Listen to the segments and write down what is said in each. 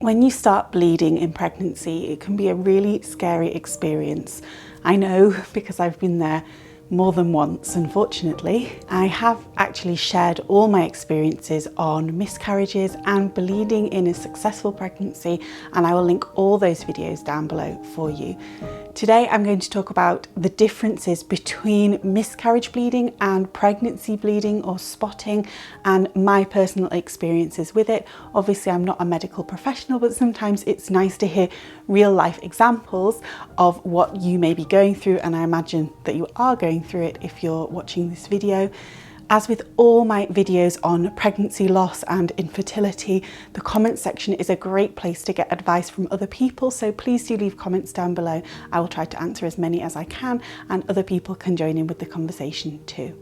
When you start bleeding in pregnancy, it can be a really scary experience. I know because I've been there more than once, unfortunately. I have actually shared all my experiences on miscarriages and bleeding in a successful pregnancy, and I will link all those videos down below for you. Today I'm going to talk about the differences between miscarriage bleeding and pregnancy bleeding or spotting and my personal experiences with it. Obviously I'm not a medical professional, but sometimes it's nice to hear real life examples of what you may be going through, and I imagine that you are going through it if you're watching this video. As with all my videos on pregnancy loss and infertility, the comments section is a great place to get advice from other people, so please do leave comments down below. I will try to answer as many as I can, and other people can join in with the conversation too.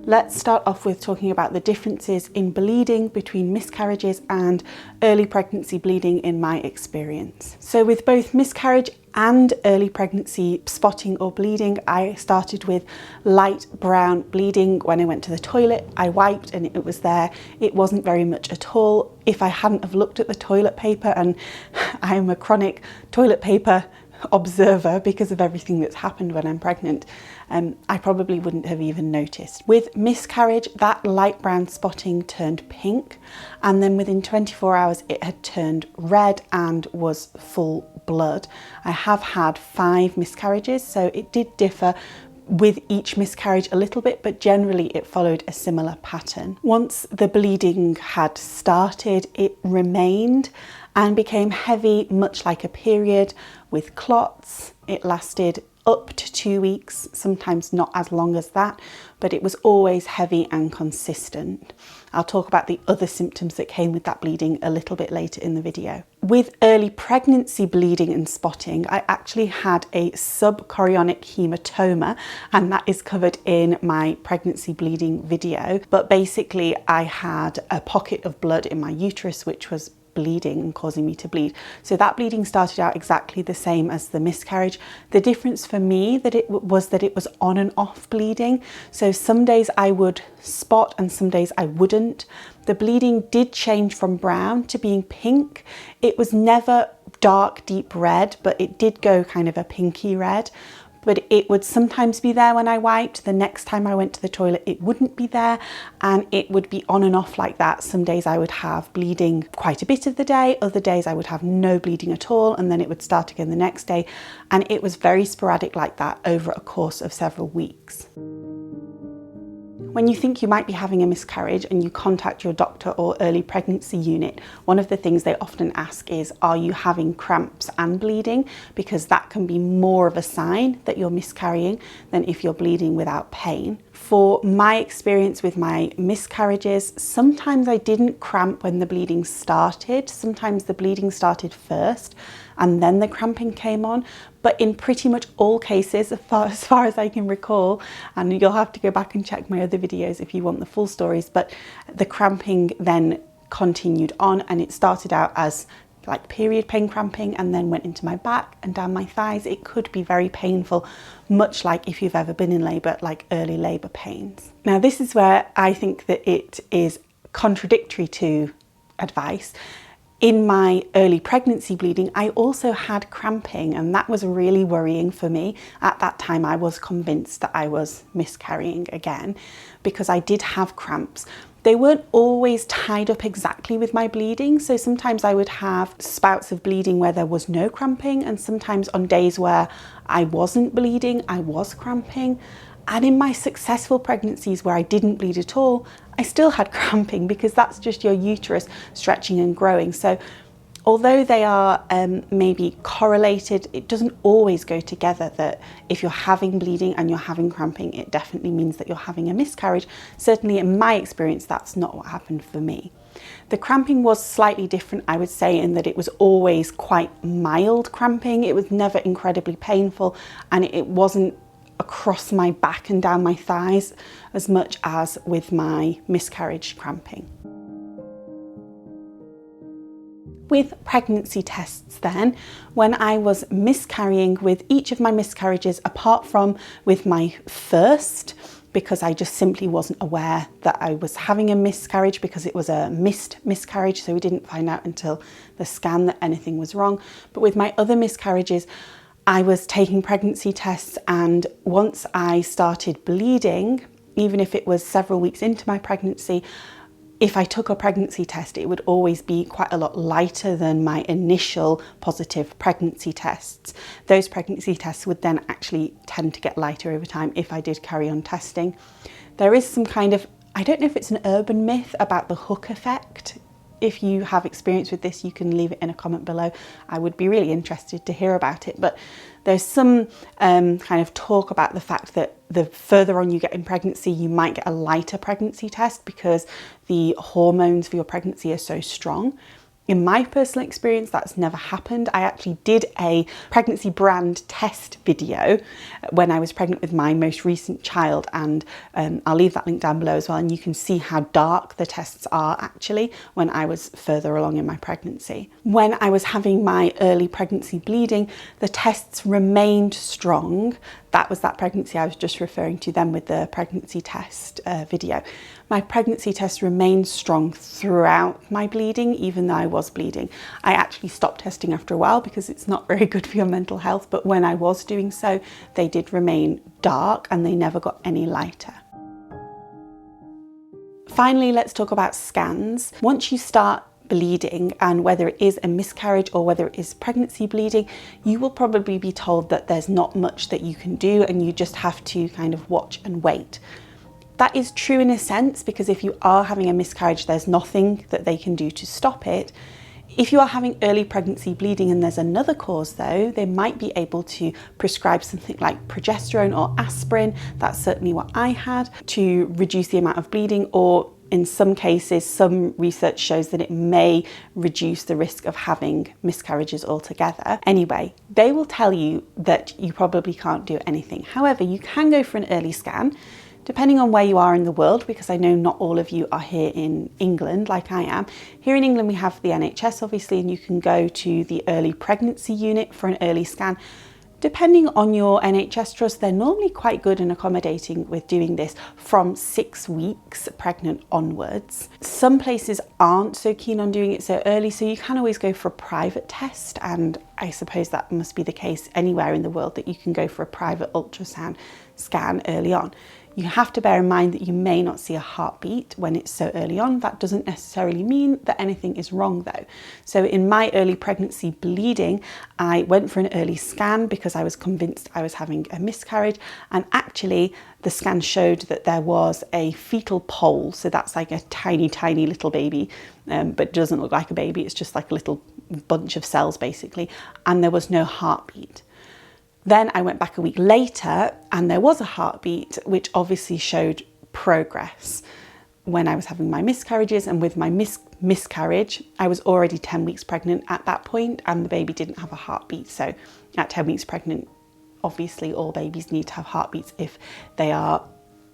Let's start off with talking about the differences in bleeding between miscarriages and early pregnancy bleeding in my experience. So with both miscarriage and early pregnancy spotting or bleeding, I started with light brown bleeding. When I went to the toilet, I wiped and it was there. It wasn't very much at all. If I hadn't have looked at the toilet paper, and I am a chronic toilet paper observer because of everything that's happened when I'm pregnant, I probably wouldn't have even noticed. With miscarriage, that light brown spotting turned pink, and then within 24 hours it had turned red and was full blood. I have had 5 miscarriages, so it did differ with each miscarriage a little bit, but generally it followed a similar pattern. Once the bleeding had started, it remained and became heavy, much like a period, with clots. It lasted up to 2 weeks, sometimes not as long as that, but it was always heavy and consistent. I'll talk about the other symptoms that came with that bleeding a little bit later in the video. With early pregnancy bleeding and spotting, I actually had a subchorionic haematoma, and that is covered in my pregnancy bleeding video. But basically I had a pocket of blood in my uterus which was bleeding and causing me to bleed. So that bleeding started out exactly the same as the miscarriage. The difference for me that it was on and off bleeding. So some days I would spot and some days I wouldn't. The bleeding did change from brown to being pink. It was never dark, deep red, but it did go kind of a pinky red. But it would sometimes be there when I wiped. The next time I went to the toilet, it wouldn't be there, and it would be on and off like that. Some days I would have bleeding quite a bit of the day, other days I would have no bleeding at all, and then it would start again the next day. And it was very sporadic like that over a course of several weeks. When you think you might be having a miscarriage and you contact your doctor or early pregnancy unit, one of the things they often ask is, are you having cramps and bleeding? Because that can be more of a sign that you're miscarrying than if you're bleeding without pain. For my experience with my miscarriages, sometimes I didn't cramp when the bleeding started. Sometimes the bleeding started first and then the cramping came on. But in pretty much all cases, as far as I can recall, and you'll have to go back and check my other videos if you want the full stories, but the cramping then continued on, and it started out as like period pain cramping and then went into my back and down my thighs. It could be very painful, much like if you've ever been in labour, like early labour pains. Now this is where I think that it is contradictory to advice. In my early pregnancy bleeding, I also had cramping, and that was really worrying for me. At that time, I was convinced that I was miscarrying again because I did have cramps. They weren't always tied up exactly with my bleeding, so sometimes I would have spouts of bleeding where there was no cramping, and sometimes on days where I wasn't bleeding, I was cramping. And in my successful pregnancies where I didn't bleed at all, I still had cramping, because that's just your uterus stretching and growing. So although they are maybe correlated, it doesn't always go together that if you're having bleeding and you're having cramping, it definitely means that you're having a miscarriage. Certainly in my experience, that's not what happened for me. The cramping was slightly different, I would say, in that it was always quite mild cramping. It was never incredibly painful, and it wasn't across my back and down my thighs as much as with my miscarriage cramping. With pregnancy tests then, when I was miscarrying with each of my miscarriages, apart from with my first, because I just simply wasn't aware that I was having a miscarriage, because it was a missed miscarriage, so we didn't find out until the scan that anything was wrong. But with my other miscarriages, I was taking pregnancy tests, and once I started bleeding, even if it was several weeks into my pregnancy, if I took a pregnancy test, it would always be quite a lot lighter than my initial positive pregnancy tests. Those pregnancy tests would then actually tend to get lighter over time if I did carry on testing. There is some kind of, I don't know if it's an urban myth about the hook effect. If you have experience with this, you can leave it in a comment below. I would be really interested to hear about it. But there's some kind of talk about the fact that the further on you get in pregnancy, you might get a lighter pregnancy test because the hormones for your pregnancy are so strong. In my personal experience, that's never happened. I actually did a pregnancy brand test video when I was pregnant with my most recent child, and I'll leave that link down below as well, and you can see how dark the tests are actually when I was further along in my pregnancy. When I was having my early pregnancy bleeding, the tests remained strong. That was that pregnancy I was just referring to then with the pregnancy test video. My pregnancy test remained strong throughout my bleeding, even though I was bleeding. I actually stopped testing after a while because it's not very good for your mental health, but when I was doing so, they did remain dark and they never got any lighter. Finally, let's talk about scans. Once you start bleeding, and whether it is a miscarriage or whether it is pregnancy bleeding, you will probably be told that there's not much that you can do and you just have to kind of watch and wait. That is true in a sense, because if you are having a miscarriage, there's nothing that they can do to stop it. If you are having early pregnancy bleeding and there's another cause though, they might be able to prescribe something like progesterone or aspirin. That's certainly what I had, to reduce the amount of bleeding, or in some cases, some research shows that it may reduce the risk of having miscarriages altogether. Anyway, they will tell you that you probably can't do anything. However, you can go for an early scan, depending on where you are in the world, because I know not all of you are here in England like I am. Here in England, we have the NHS, obviously, and you can go to the early pregnancy unit for an early scan. Depending on your NHS trust, they're normally quite good and accommodating with doing this from 6 weeks pregnant onwards. Some places aren't so keen on doing it so early, so you can always go for a private test, and I suppose that must be the case anywhere in the world, that you can go for a private ultrasound scan early on. You have to bear in mind that you may not see a heartbeat when it's so early on. That doesn't necessarily mean that anything is wrong though. So in my early pregnancy bleeding, I went for an early scan because I was convinced I was having a miscarriage, and actually the scan showed that there was a fetal pole. So that's like a tiny, tiny little baby, but doesn't look like a baby. It's just like a little bunch of cells basically, and there was no heartbeat. Then I went back a week later and there was a heartbeat, which obviously showed progress. When I was having my miscarriages, and with my miscarriage, I was already 10 weeks pregnant at that point, and the baby didn't have a heartbeat. So at 10 weeks pregnant, obviously all babies need to have heartbeats if they are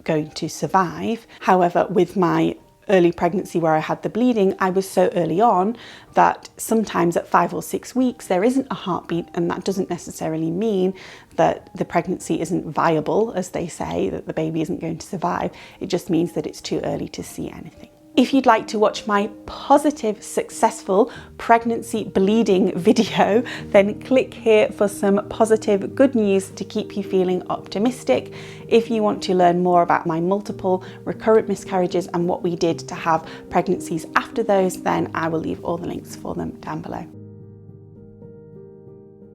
going to survive. However, with my early pregnancy where I had the bleeding, I was so early on that sometimes at 5 or 6 weeks there isn't a heartbeat, and that doesn't necessarily mean that the pregnancy isn't viable, as they say, that the baby isn't going to survive. It just means that it's too early to see anything. If you'd like to watch my positive, successful pregnancy bleeding video, then click here for some positive good news to keep you feeling optimistic. If you want to learn more about my multiple recurrent miscarriages and what we did to have pregnancies after those, then I will leave all the links for them down below.